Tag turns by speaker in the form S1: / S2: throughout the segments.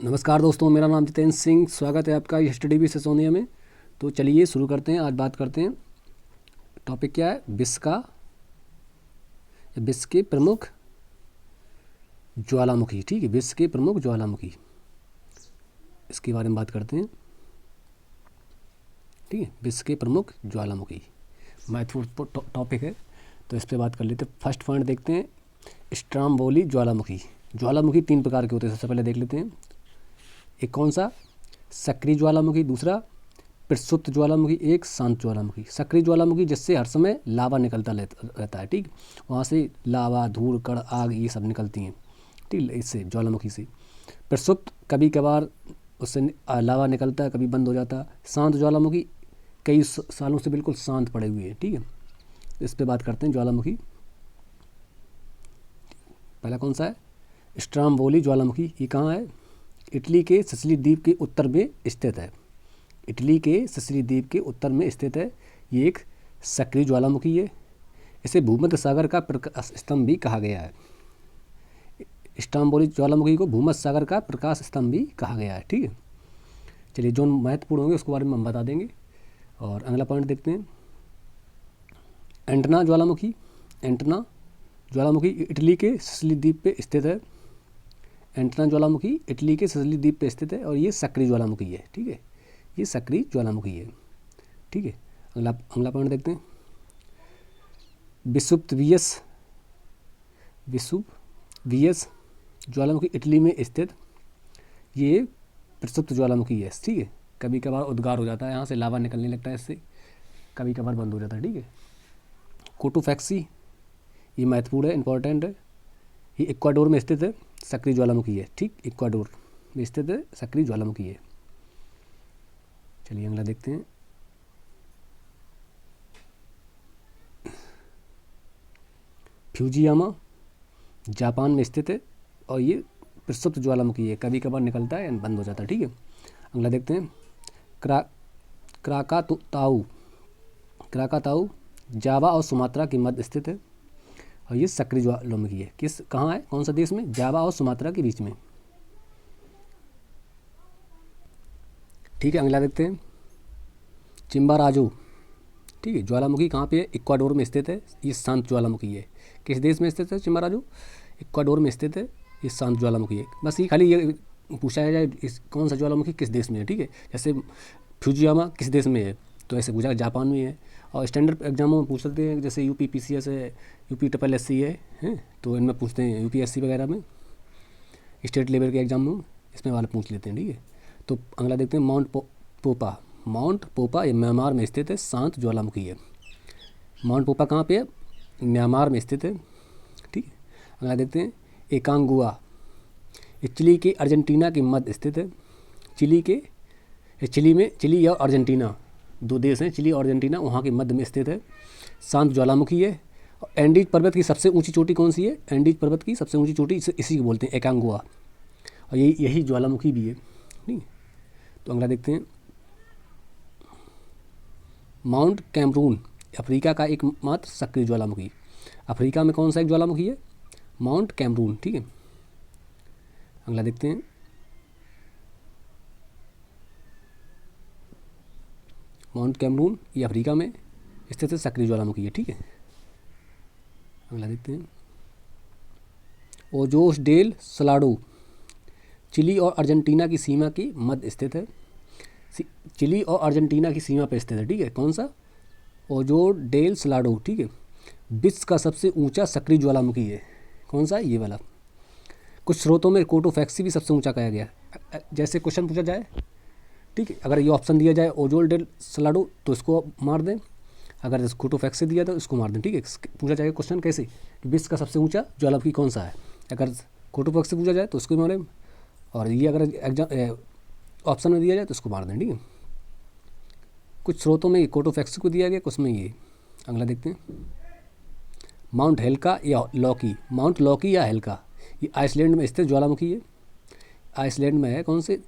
S1: नमस्कार दोस्तों, मेरा नाम जितेंद्र सिंह। स्वागत है आपका स्टडी भी सोनिया में। तो चलिए शुरू करते हैं। आज बात करते हैं, टॉपिक क्या है, विश्व के प्रमुख ज्वालामुखी। ठीक है, विश्व के प्रमुख ज्वालामुखी, इसके बारे में बात करते हैं। ठीक है, विश्व के प्रमुख ज्वालामुखी महत्वपूर्ण टॉपिक है, तो इस पर बात कर लेते हैं। फर्स्ट पॉइंट देखते हैं, स्ट्राम्बोली ज्वालामुखी। ज्वालामुखी 3 प्रकार के होते हैं। सबसे पहले देख लेते हैं, एक कौन सा, सक्रिय ज्वालामुखी, दूसरा प्रसुप्त ज्वालामुखी, एक शांत ज्वालामुखी। सक्रिय ज्वालामुखी जिससे हर समय लावा निकलता रहता है। ठीक, वहाँ से लावा, धूल, कण, आग ये सब निकलती हैं। ठीक, इससे ज्वालामुखी से। प्रसुप्त कभी कभार उससे लावा निकलता है, कभी बंद हो जाता है। शांत ज्वालामुखी कई सालों से बिल्कुल शांत पड़े हुए हैं। ठीक है, इस पर बात करते हैं ज्वालामुखी। पहला कौन सा है, स्ट्राम्बोली ज्वालामुखी। ये कहाँ है, इटली के सिसिली द्वीप के उत्तर में स्थित है। इटली के सिसिली द्वीप के उत्तर में स्थित है। ये एक सक्रिय ज्वालामुखी है। इसे भूमध्य सागर का प्रकाश स्तंभ भी कहा गया है। स्ट्राम्बोली ज्वालामुखी को भूमध्य सागर का प्रकाश स्तंभ भी कहा गया है। ठीक है, चलिए जो महत्वपूर्ण होंगे उसके बारे में हम बता देंगे। और अगला पॉइंट देखते हैं, एंटना ज्वालामुखी। एंटना ज्वालामुखी इटली के सिसिली द्वीप पे स्थित है। एंटना ज्वालामुखी इटली के सिसिली द्वीप पे स्थित है और ये सक्रिय ज्वालामुखी है। ठीक है, ये सक्रिय ज्वालामुखी है। ठीक है, अगला पॉइंट देखते हैं, विसुवियस ज्वालामुखी इटली में स्थित। ये प्रसुप्त ज्वालामुखी है। ठीक है, कभी कभार उद्गार हो जाता है, यहाँ से लावा निकलने लगता है, इससे कभी कभार बंद हो जाता है। ठीक है, कोटोफैक्सी, ये महत्वपूर्ण है, इंपॉर्टेंट है। ये इक्वाडोर में स्थित है, सक्रिय ज्वालामुखी है। ठीक, इक्वाडोर में स्थित है, सक्रिय ज्वालामुखी है। चलिए अगला देखते हैं, फ्यूजियामा जापान में स्थित है और ये प्रसुप्त ज्वालामुखी है, कभी कभार निकलता है या बंद हो जाता है। ठीक है, अगला देखते हैं, क्राकाताऊ। क्राकाताऊ जावा और सुमात्रा के मध्य स्थित है और ये सक्रिय ज्वालामुखी है। कहाँ है, कौन सा देश में, जावा और सुमात्रा के बीच में। ठीक है, अगला देखते हैं, चिम्बाराजो। ठीक है, ज्वालामुखी कहाँ पे है, इक्वाडोर में स्थित है। ये शांत ज्वालामुखी है। किस देश में स्थित है चिम्बाराजो, इक्वाडोर में स्थित है। ये शांत ज्वालामुखी है। बस ये खाली ये पूछा जाए इस कौन सा ज्वालामुखी किस देश में है। ठीक है, जैसे फ्यूजियामा किस देश में है, तो ऐसे पूछा जापान में है। और स्टैंडर्ड एग्जामों में पूछते हैं, जैसे यूपी पीसीएस है, यूपी ट्रिपल एससी है, हैं, तो इनमें पूछते हैं, यूपीएससी वगैरह में, स्टेट लेवल के एग्जाम में इसमें वाले पूछ लेते हैं। ठीक है, तो अगला देखते हैं, पोपा। माउंट पोपा ये म्यांमार में स्थित है, शांत ज्वालामुखी है। माउंट पोपा कहाँ पे है, म्यांमार में स्थित है। ठीक है, अगला देखते हैं, एकांगुआ। ये चिली के अर्जेंटीना के मध्य स्थित है। चिली और अर्जेंटीना दो देश हैं, चिली और अर्जेंटीना, वहाँ के मध्य में स्थित है, शांत ज्वालामुखी है। एंडीज पर्वत की सबसे ऊंची चोटी कौन सी है, एंडीज पर्वत की सबसे ऊंची चोटी इसी को बोलते हैं, एकांगुआ, और यही ज्वालामुखी भी है। ठीक, तो अगला देखते हैं, माउंट कैमरून, अफ्रीका का एकमात्र सक्रिय ज्वालामुखी। अफ्रीका में कौन सा एक ज्वालामुखी है, माउंट कैमरून। ठीक है, अगला देखते हैं, माउंट कैमरून ये अफ्रीका में स्थित है, सक्रिय ज्वालामुखी है। ठीक है, अगला देखते हैं, ओजोस डेल सलाडो, चिली और अर्जेंटीना की सीमा के मध्य स्थित है। चिली और अर्जेंटीना की सीमा पर स्थित है। ठीक है, कौन सा, ओजो डेल सलाडो। ठीक है, विश्व का सबसे ऊंचा सक्रिय ज्वालामुखी है। कौन सा है, ये वाला। कुछ स्रोतों में कोटोफैक्सी भी सबसे ऊंचा कहा गया। जैसे क्वेश्चन पूछा जाए, ठीक है, अगर ये ऑप्शन दिया जाए ओजोल डेल सलाडो तो इसको मार दें, अगर कोटोफैक्सी दिया तो इसको मार दें। ठीक है, पूछा जाएगा क्वेश्चन कैसे कि विश्व का सबसे ऊंचा ज्वालामुखी कौन सा है, अगर कोटोफैक्सी पूछा जाए तो उसको मारें, और ये अगर एग्जाम ऑप्शन में दिया जाए तो इसको मार दें। ठीक है, कुछ स्रोतों में कोटोफैक्सी को दिया गया, कुछ में ये। अगला देखते हैं, माउंट हेल्का या लॉकी। माउंट लॉकी या हेल्का ये आइसलैंड में स्थित ज्वालामुखी है, आइसलैंड में है। कौन से,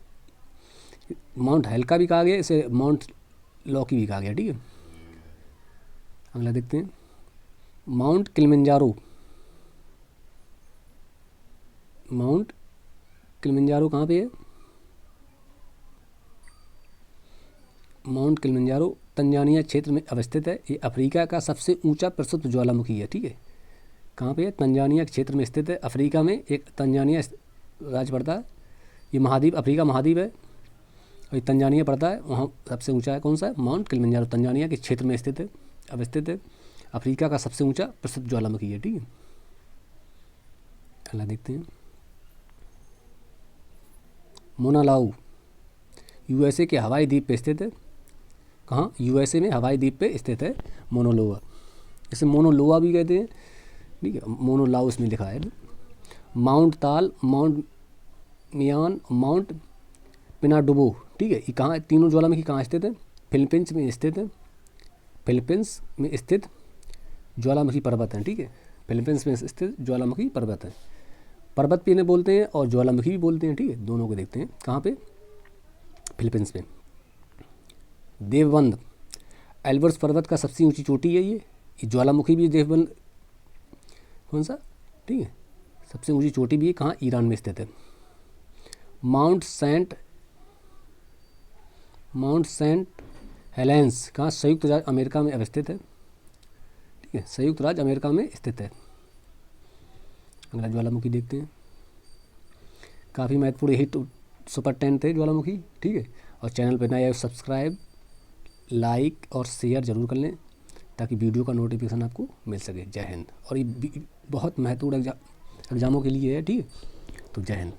S1: माउंट हेल्का भी कहा गया, इसे माउंट लॉकी भी कहा गया। ठीक है, अगला देखते हैं, माउंट किलिमंजारो। माउंट किलिमंजारो कहाँ पे है, माउंट किलिमंजारो तंजानिया क्षेत्र में अवस्थित है। ये अफ्रीका का सबसे ऊंचा प्रसिद्ध ज्वालामुखी है, ठीक है। कहाँ पे है? तंजानिया क्षेत्र में स्थित है। अफ्रीका में एक तंजानिया राज्य पड़ता है। ये महाद्वीप, अफ्रीका महाद्वीप है और ये तंजानिया पड़ता है, वहाँ सबसे ऊंचा है। कौन सा है? माउंट किलिमंजारो तंजानिया के क्षेत्र में स्थित है, अवस्थित है। अफ्रीका का सबसे ऊंचा प्रसिद्ध ज्वालामुखी है, ठीक है। अगला देखते हैं। मोना लाऊ यूएसए के हवाई द्वीप पे स्थित है। कहाँ? यूएसए में हवाई द्वीप पे स्थित है मोनोलोआ। इसे मोनोलोआ भी कहते हैं, ठीक है। मोनोलाऊ इसमें लिखा है। माउंट ताल, माउंट मियान, माउंट पिनाडुबो, ठीक है। ये कहाँ? तीनों ज्वालामुखी कहाँ स्थित है? फिलीपींस में स्थित है। फिलीपींस में स्थित ज्वालामुखी पर्वत हैं, ठीक है। फिलीपींस में स्थित ज्वालामुखी पर्वत है। पर्वत भी इन्हें बोलते हैं और ज्वालामुखी भी बोलते हैं, ठीक है। दोनों को देखते हैं। कहाँ पे? फिलीपींस में। देवबंद एल्बर्स पर्वत का सबसे ऊंची चोटी है ये ज्वालामुखी भी है देवबंद। कौन सा? ठीक है, सबसे ऊंची चोटी भी है। कहाँ? ईरान में स्थित है। माउंट सेंट हेलेंस कहाँ? संयुक्त राज्य अमेरिका में अवस्थित है, ठीक है। संयुक्त राज्य अमेरिका में स्थित है। अगला ज्वालामुखी देखते हैं। काफ़ी महत्वपूर्ण यही तो सुपर 10 थे ज्वालामुखी, ठीक है। और चैनल पर नए आए सब्सक्राइब, लाइक और शेयर जरूर कर लें ताकि वीडियो का नोटिफिकेशन आपको मिल सके। जय हिंद। और ये बहुत महत्वपूर्ण एग्जामों के लिए है, ठीक है। तो जय हिंद।